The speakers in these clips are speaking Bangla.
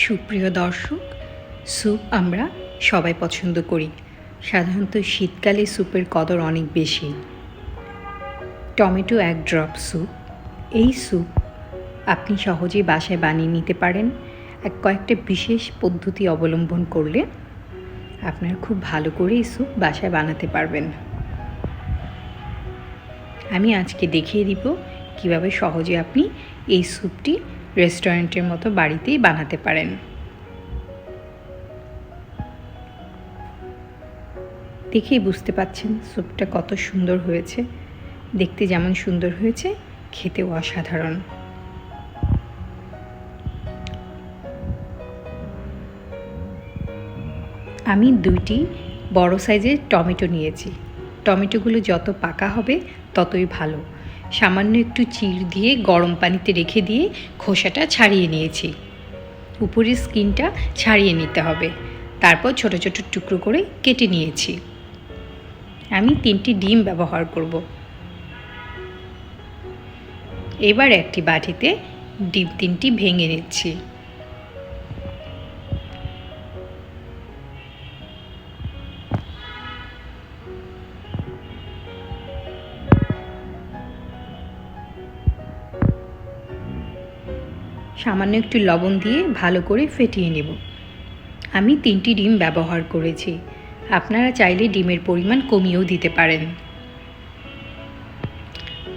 সুপ্রিয় দর্শক, স্যুপ আমরা সবাই পছন্দ করি। সাধারণত শীতকালে স্যুপের কদর অনেক বেশি। Tomato 1 drop soup. এই স্যুপ আপনি সহজেই বাসায় বানিয়ে নিতে পারেন। কয়েকটা বিশেষ পদ্ধতি অবলম্বন করলে আপনারা খুব ভালো করে এই স্যুপ বাসায় বানাতে পারবেন। আমি আজকে দেখিয়ে দিব কিভাবে সহজে আপনি এই স্যুপটি রেস্টুরেন্টের মতো বাড়িতেই বানাতে পারেন। দেখেই বুঝতে পাচ্ছেন স্যুপটা কত সুন্দর হয়েছে। দেখতে যেমন সুন্দর হয়েছে, খেতেও অসাধারণ। আমি 2টি বড় সাইজের টমেটো নিয়েছি। টমেটোগুলো যত পাকা হবে ততই ভালো। সামান্য একটু চিড় দিয়ে গরম পানিতে রেখে দিয়ে খোসাটা ছাড়িয়ে নিয়েছি। উপরের স্কিনটা ছাড়িয়ে নিতে হবে। তারপর ছোট ছোট টুকরো করে কেটে নিয়েছি। আমি 3টি ডিম ব্যবহার করব। এবার একটি বাটিতে ডিম 3টি ভেঙে নিচ্ছি। সামান্য একটু লবণ দিয়ে ভালো করে ফেটিয়ে নেব। আমি 3টি ডিম ব্যবহার করেছি। আপনারা চাইলে ডিমের পরিমাণ কমিয়েও দিতে পারেন।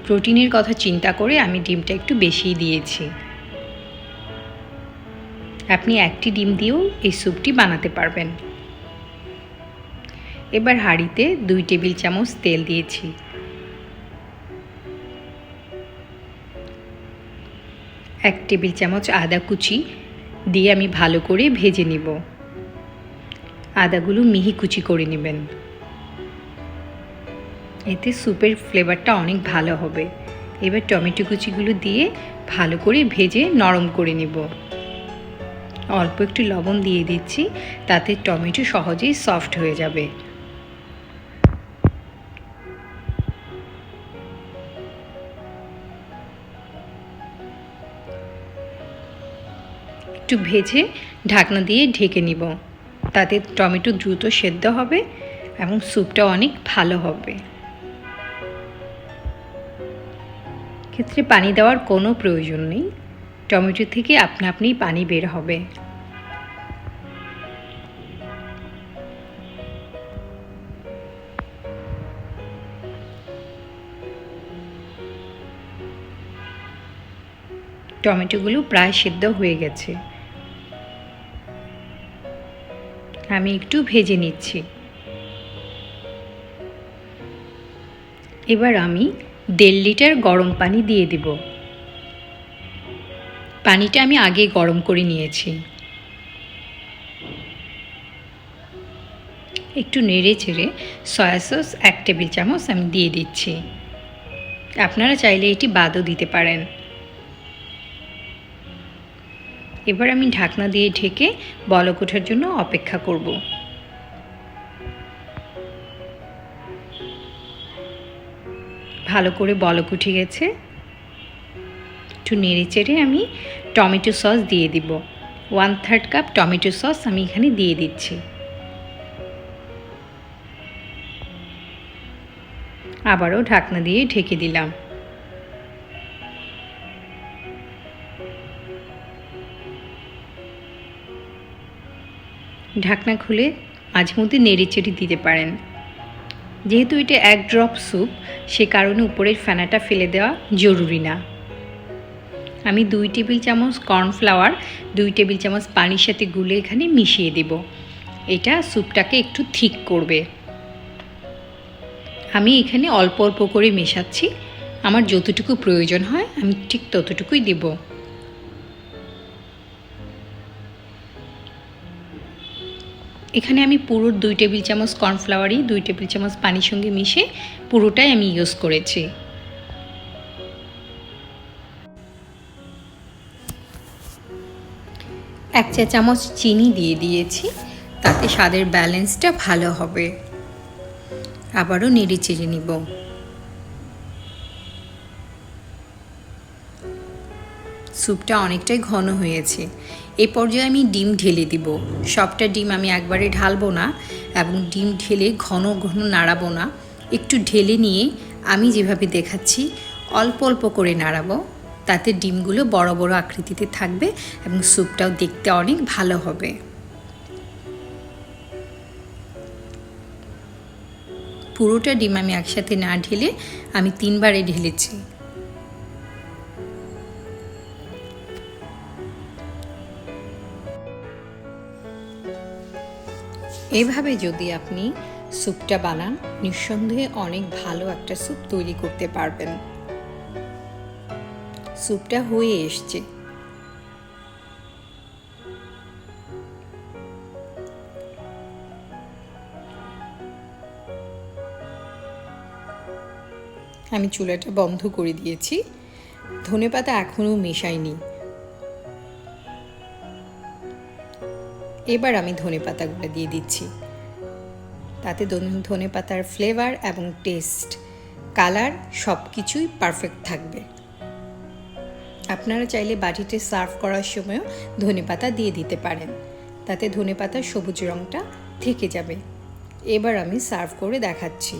প্রোটিনের কথা চিন্তা করে আমি ডিমটা একটু বেশিই দিয়েছি। আপনি 1টি ডিম দিয়েও এই স্যুপটি বানাতে পারবেন। এবার হাঁড়িতে 2 টেবিল চামচ তেল দিয়েছি। 1 টেবিল চামচ আদা কুচি দিয়ে আমি ভালো করে ভেজে নিব। আদাগুলো মিহি কুচি করে নেবেন। এতে স্যুপের ফ্লেভারটা অনেক ভালো হবে। এবার টমেটো কুচিগুলো দিয়ে ভালো করে ভেজে নরম করে নেব। অল্প একটু লবণ দিয়ে দিচ্ছি, তাতে টমেটো সহজেই সফট হয়ে যাবে। একটু ভেজে ঢাকনা দিয়ে ঢেকে নিব। তাতে টমেটো দ্রুত সেদ্ধ হবে এবং স্যুপটা অনেক ভালো হবে। ক্ষেত্রে পানি দেওয়ার কোনো প্রয়োজন নেই। টমেটো থেকে আপনা আপনিই পানি বের হবে। টমেটোগুলো প্রায় সেদ্ধ হয়ে গেছে। আমি একটু ভেজে নিচ্ছি। এবার আমি 1.5 লিটার গরম পানি দিয়ে দিব। পানিটা আমি আগে গরম করে নিয়েছি। একটু নেড়ে চেড়ে সয়া সস 1 টেবিল চামচ আমি দিয়ে দিচ্ছি। আপনারা চাইলে এটি বাদও দিতে পারেন। এবার আমি ঢাকনা দিয়ে ঢেকে বলক ওঠার জন্য অপেক্ষা করব। ভালো করে বলক উঠে গেছে। একটু নেড়ে চেড়ে আমি টমেটো সস দিয়ে দিব। 1/3 কাপ টমেটো সস আমি এখানে দিয়ে দিচ্ছি। আবারও ঢাকনা দিয়ে ঢেকে দিলাম। ঢাকনা খুলে মাঝে মধ্যে নেড়ে চেড়ে দিতে পারেন। যেহেতু এটা 1 ড্রপ স্যুপ, সে কারণে উপরের ফেনাটা ফেলে দেওয়া জরুরি না। আমি 2 টেবিল চামচ কর্নফ্লাওয়ার 2 টেবিল চামচ পানির সাথে গুলে এখানে মিশিয়ে দেব। এটা স্যুপটাকে একটু থিক করবে। আমি এখানে অল্প অল্প করে মেশাচ্ছি। আমার যতটুকু প্রয়োজন হয় আমি ঠিক ততটুকুই দেব। এখানে আমি পুরো 2 টেবিল চামচ কর্নফ্লাওয়ারই 2 টেবিল চামচ পানির সঙ্গে মিশে পুরোটাই আমি ইউজ করেছি। এক চা চামচ চিনি দিয়ে দিয়েছি, তাতে স্বাদের ব্যালেন্সটা ভালো হবে। আবারও নেড়ে চেড়ে নিব। স্যুপটা অনেকটাই ঘন হয়েছে। এই পর্যায়ে আমি ডিম ঢেলে দিব। সবটা ডিম আমি একবারে ঢালবো না এবং ডিম ঢেলে ঘন ঘন নাড়াবো না। একটু ঢেলে নিয়ে আমি যেভাবে দেখাচ্ছি অল্প অল্প করে নাড়াবো, তাতে ডিমগুলো বড় বড় আকৃতিতে থাকবে এবং স্যুপটাও দেখতে অনেক ভালো হবে। পুরোটা ডিম আমি একসাথে না ঢেলে আমি 3 বারে ঢেলেছি। এভাবে যদি আপনি স্যুপটা বানান, নিঃসন্দেহে অনেক ভালো একটা স্যুপ তৈরি করতে পারবেন। স্যুপটা হয়ে এসছে। আমি চুলাটা বন্ধ করে দিয়েছি। ধনেপাতা এখনও মেশাইনি। এবার আমি ধনেপাতাগুলো দিয়ে দিচ্ছি। তাতে ধনেপাতার ফ্লেভার এবং টেস্ট, কালার সব কিছুই পারফেক্ট থাকবে। আপনারা চাইলে বাটিতে সার্ভ করার সময়ও ধনেপাতা দিয়ে দিতে পারেন, তাতে ধনেপাতার সবুজ রঙটা থেকে যাবে। এবার আমি সার্ভ করে দেখাচ্ছি।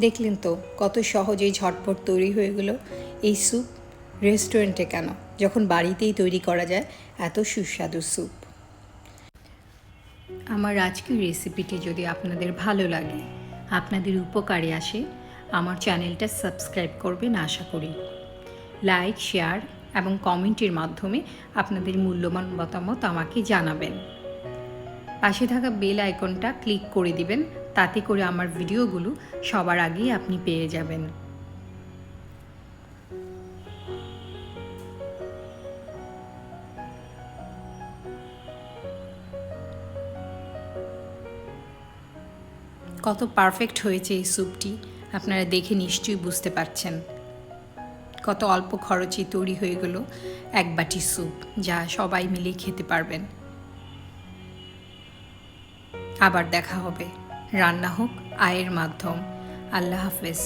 দেখলেন তো কত সহজেই ঝটপট তৈরি হয়ে গেল এই স্যুপ। রেস্টুরেন্টে কেন, যখন বাড়িতেই তৈরি করা যায় এত সুস্বাদু স্যুপ। আমার আজকের রেসিপিটি যদি আপনাদের ভালো লাগে, আপনাদের উপকারে আসে, আমার চ্যানেলটা সাবস্ক্রাইব করবেন আশা করি। লাইক, শেয়ার এবং কমেন্টের মাধ্যমে আপনাদের মূল্যবান মতামত আমাকে জানাবেন। পাশে থাকা বেল আইকনটা ক্লিক করে দিবেন, তাতে করে আমার ভিডিওগুলো সবার আগেই আপনি পেয়ে যাবেন। কত পারফেক্ট হয়েছে এই স্যুপটি, আপনারা দেখে নিশ্চয়ই বুঝতে পারছেন। কত অল্প খরচে তৈরি হয়ে গেল এক বাটি স্যুপ, যা সবাই মিলে খেতে পারবেন। আবার দেখা হবে। রান্না হোক আয়ের মাধ্যম। আল্লাহ হাফেজ।